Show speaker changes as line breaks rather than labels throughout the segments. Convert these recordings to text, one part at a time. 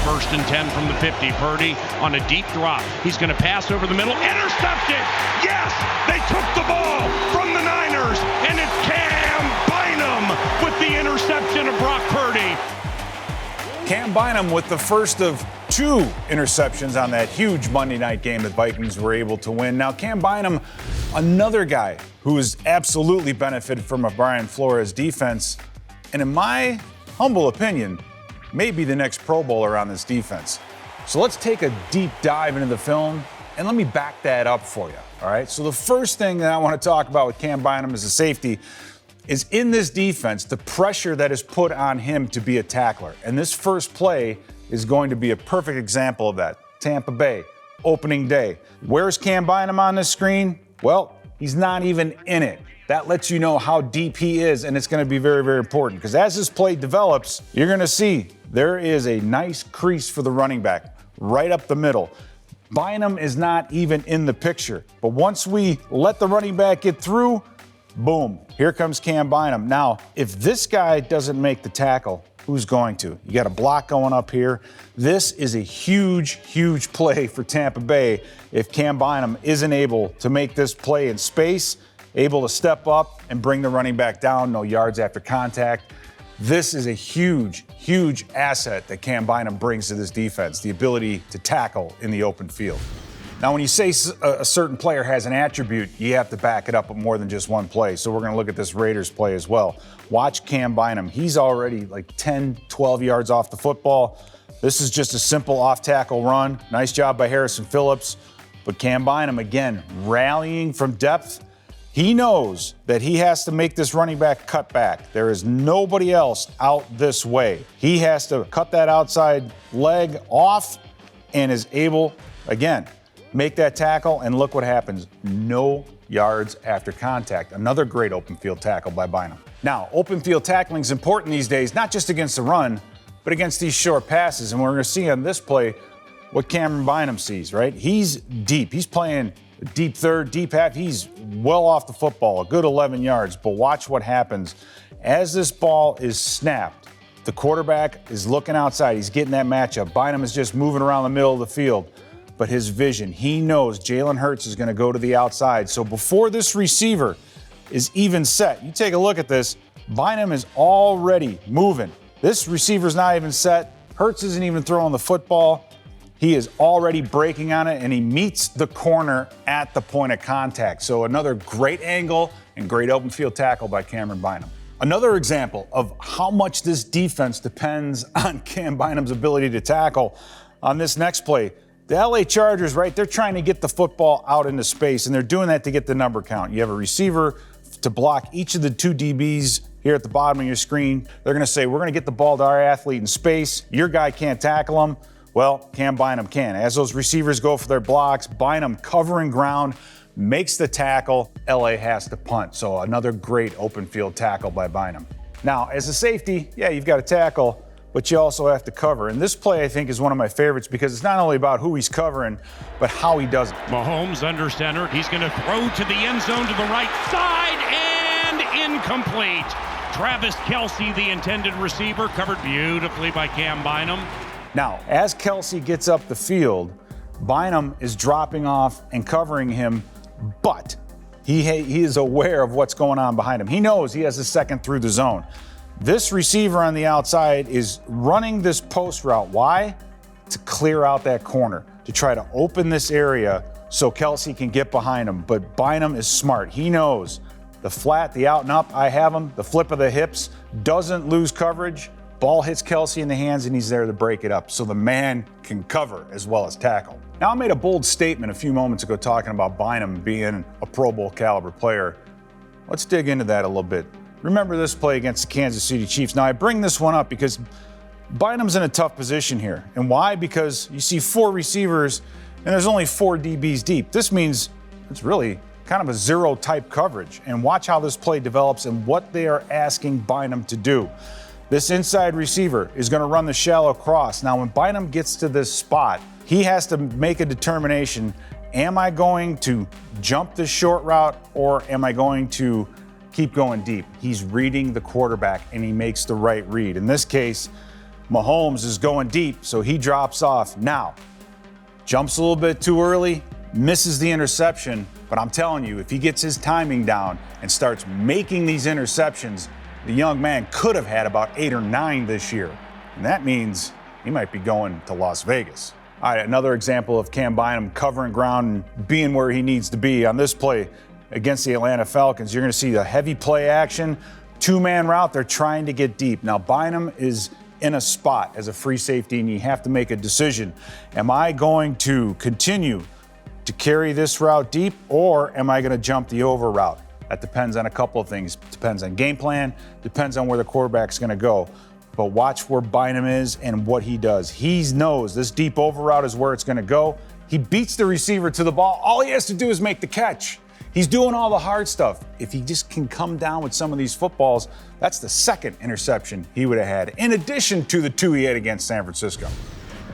First and 10 from the 50. Purdy on a deep drop. He's going to pass over the middle. Intercepted! Yes! They took the ball from the Niners, and it's Cam Bynum with the interception of Brock Purdy.
Cam Bynum with the first of 2 interceptions on that huge Monday night game that Vikings were able to win. Now, Cam Bynum, another guy who has absolutely benefited from a Brian Flores defense, and in my humble opinion, may be the next Pro Bowler on this defense. So let's take a deep dive into the film, and let me back that up for you, all right? So the first thing that I want to talk about with Cam Bynum as a safety is in this defense, the pressure that is put on him to be a tackler. And this first play is going to be a perfect example of that. Tampa Bay, opening day. Where's Cam Bynum on this screen? Well, he's not even in it. That lets you know how deep he is, and it's going to be very, very important because as this play develops, you're going to see there is a nice crease for the running back right up the middle. Bynum is not even in the picture, but once we let the running back get through, boom, here comes Cam Bynum. Now, if this guy doesn't make the tackle, who's going to? You got a block going up here. This is a huge, huge play for Tampa Bay if Cam Bynum isn't able to make this play in space, able to step up and bring the running back down, no yards after contact. This is a huge, huge asset that Cam Bynum brings to this defense, the ability to tackle in the open field. Now, when you say a certain player has an attribute, you have to back it up with more than just one play. So we're going to look at this Raiders play as well. Watch Cam Bynum. He's already like 10, 12 yards off the football. This is just a simple off-tackle run. Nice job by Harrison Phillips. But Cam Bynum, again, rallying from depth. He knows that he has to make this running back cut back. There is nobody else out this way. He has to cut that outside leg off and is able, again, make that tackle, and look what happens. No yards after contact. Another great open field tackle by Bynum. Now, open field tackling is important these days, not just against the run, but against these short passes. And we're going to see on this play what Camryn Bynum sees, right? He's deep. He's playing deep third, deep half. He's well off the football, a good 11 yards. But watch what happens. As this ball is snapped, the quarterback is looking outside. He's getting that matchup. Bynum is just moving around the middle of the field. But his vision, he knows Jalen Hurts is going to go to the outside. So before this receiver is even set, you take a look at this, Bynum is already moving. This receiver's not even set. Hurts isn't even throwing the football. He is already breaking on it, and he meets the corner at the point of contact. So another great angle and great open field tackle by Camryn Bynum. Another example of how much this defense depends on Cam Bynum's ability to tackle on this next play. The LA Chargers, right, they're trying to get the football out into space, and they're doing that to get the number count. You have a receiver to block each of the 2 DBs here at the bottom of your screen. They're going to say, we're going to get the ball to our athlete in space. Your guy can't tackle him. Well, Cam Bynum can. As those receivers go for their blocks, Bynum covering ground, makes the tackle. LA has to punt. So another great open field tackle by Bynum. Now, as a safety, yeah, you've got to tackle, but you also have to cover. And this play, I think, is one of my favorites because it's not only about who he's covering, but how he does it.
Mahomes under center. He's going to throw to the end zone to the right side and incomplete. Travis Kelce, the intended receiver, covered beautifully by Cam Bynum.
Now, as Kelce gets up the field, Bynum is dropping off and covering him, but he is aware of what's going on behind him. He knows he has a second through the zone. This receiver on the outside is running this post route. Why? To clear out that corner, to try to open this area so Kelce can get behind him. But Bynum is smart. He knows the flat, the out and up, I have him, the flip of the hips, doesn't lose coverage. Ball hits Kelce in the hands, and he's there to break it up so the man can cover as well as tackle. Now, I made a bold statement a few moments ago talking about Bynum being a Pro Bowl caliber player. Let's dig into that a little bit. Remember this play against the Kansas City Chiefs. Now, I bring this one up because Bynum's in a tough position here. And why? Because you see 4 receivers, and there's only 4 DBs deep. This means it's really kind of a zero-type coverage. And watch how this play develops and what they are asking Bynum to do. This inside receiver is going to run the shallow cross. Now, when Bynum gets to this spot, he has to make a determination. Am I going to jump this short route, or am I going to keep going deep? He's reading the quarterback, and he makes the right read. In this case, Mahomes is going deep, so he drops off. Now, jumps a little bit too early, misses the interception, but I'm telling you, if he gets his timing down and starts making these interceptions, the young man could have had about 8 or 9 this year. And that means he might be going to Las Vegas. All right, another example of Cam Bynum covering ground and being where he needs to be. On this play against the Atlanta Falcons, you're going to see the heavy play action, 2-man route. They're trying to get deep. Now, Bynum is in a spot as a free safety, and you have to make a decision. Am I going to continue to carry this route deep, or am I going to jump the over route? That depends on a couple of things. Depends on game plan, depends on where the quarterback's going to go. But watch where Bynum is and what he does. He knows this deep over route is where it's going to go. He beats the receiver to the ball. All he has to do is make the catch. He's doing all the hard stuff. If he just can come down with some of these footballs, that's the second interception he would have had, in addition to the 2 he had against San Francisco.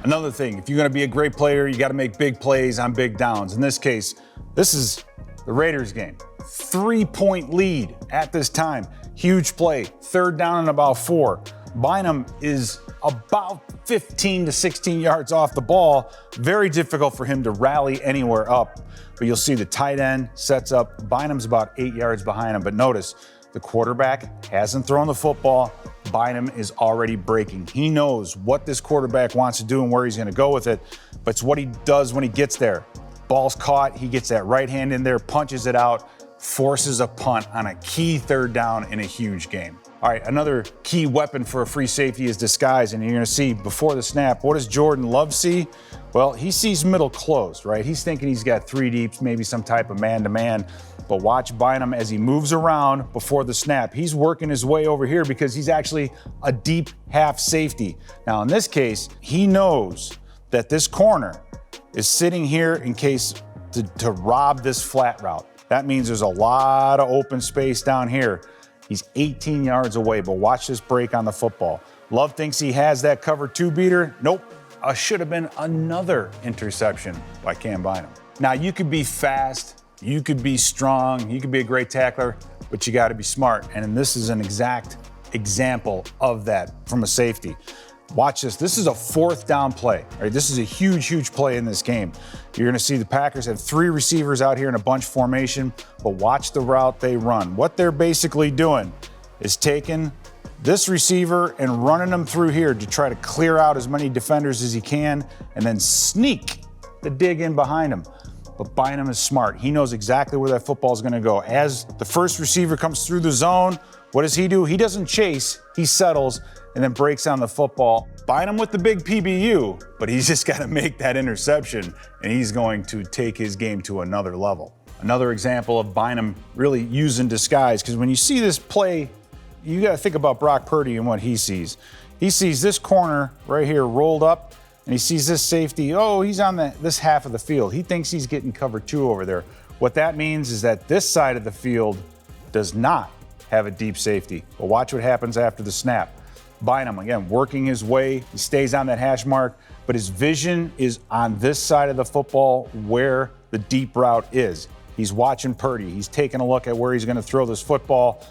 Another thing, if you're going to be a great player, you got to make big plays on big downs. In this case, this is the Raiders game. 3-point lead at this time. Huge play. 3rd down and about 4. Bynum is about 15 to 16 yards off the ball. Very difficult for him to rally anywhere up. But you'll see the tight end sets up. Bynum's about 8 yards behind him. But notice, the quarterback hasn't thrown the football. Bynum is already breaking. He knows what this quarterback wants to do and where he's going to go with it. But it's what he does when he gets there. Ball's caught. He gets that right hand in there, punches it out, forces a punt on a key 3rd down in a huge game. All right, another key weapon for a free safety is disguise, and you're going to see before the snap, what does Jordan Love see? Well, he sees middle closed, right? He's thinking he's got 3 deeps, maybe some type of man-to-man, but watch Bynum as he moves around before the snap. He's working his way over here because he's actually a deep half safety. Now, in this case, he knows that this corner is sitting here in case to rob this flat route. That means there's a lot of open space down here. He's 18 yards away, but watch this break on the football. Love thinks he has that cover 2 beater. Nope, should have been another interception by Cam Bynum. Now, you could be fast, you could be strong, you could be a great tackler, but you got to be smart. And this is an exact example of that from a safety. Watch this. This is a 4th down play. Right? This is a huge, huge play in this game. You're going to see the Packers have 3 receivers out here in a bunch formation, but watch the route they run. What they're basically doing is taking this receiver and running them through here to try to clear out as many defenders as he can and then sneak the dig in behind him. But Bynum is smart. He knows exactly where that football is going to go. As the first receiver comes through the zone, what does he do? He doesn't chase, he settles and then breaks on the football. Bynum with the big PBU, but he's just got to make that interception, and he's going to take his game to another level. Another example of Bynum really using disguise, because when you see this play, you got to think about Brock Purdy and what he sees. He sees this corner right here rolled up, and he sees this safety. Oh, he's on this half of the field. He thinks he's getting cover 2 over there. What that means is that this side of the field does not have a deep safety. But watch what happens after the snap. Bynum, again, working his way. He stays on that hash mark, but his vision is on this side of the football where the deep route is. He's watching Purdy. He's taking a look at where he's going to throw this football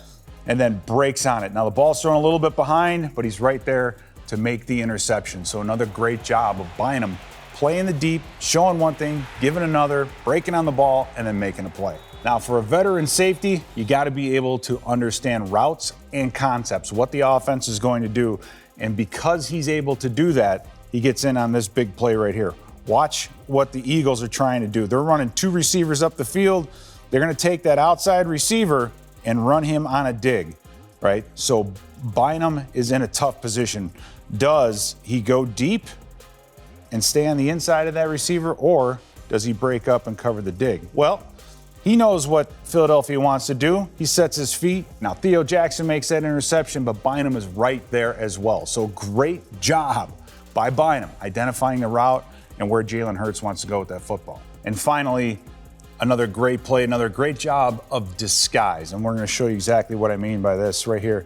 and then breaks on it. Now, the ball's thrown a little bit behind, but he's right there to make the interception. So another great job of Bynum playing the deep, showing one thing, giving another, breaking on the ball, and then making a play. Now, for a veteran safety, you got to be able to understand routes and concepts, what the offense is going to do. And because he's able to do that, he gets in on this big play right here. Watch what the Eagles are trying to do. They're running 2 receivers up the field. They're going to take that outside receiver and run him on a dig, right? So Bynum is in a tough position. Does he go deep and stay on the inside of that receiver, or does he break up and cover the dig? Well, he knows what Philadelphia wants to do. He sets his feet. Now, Theo Jackson makes that interception, but Bynum is right there as well. So great job by Bynum identifying the route and where Jalen Hurts wants to go with that football. And finally, another great play, another great job of disguise. And we're going to show you exactly what I mean by this right here.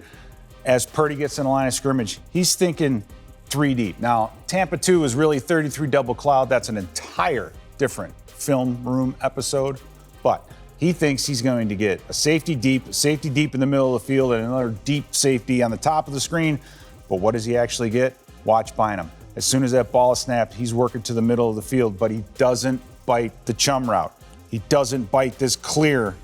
As Purdy gets in the line of scrimmage, he's thinking 3 deep. Now, Tampa 2 is really 33 double cloud. That's an entire different film room episode. But he thinks he's going to get a safety deep in the middle of the field, and another deep safety on the top of the screen. But what does he actually get? Watch Bynum. As soon as that ball is snapped, he's working to the middle of the field, but he doesn't bite the chum route. He doesn't bite this clear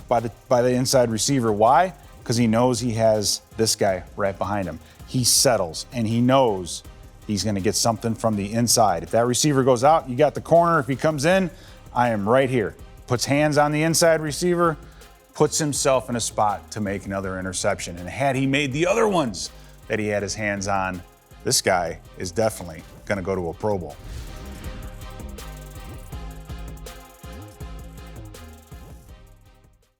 by the inside receiver. Why? Because he knows he has this guy right behind him. He settles, and he knows he's going to get something from the inside. If that receiver goes out, you got the corner. If he comes in, I am right here. Puts hands on the inside receiver, puts himself in a spot to make another interception. And had he made the other ones that he had his hands on, this guy is definitely going to go to a Pro Bowl.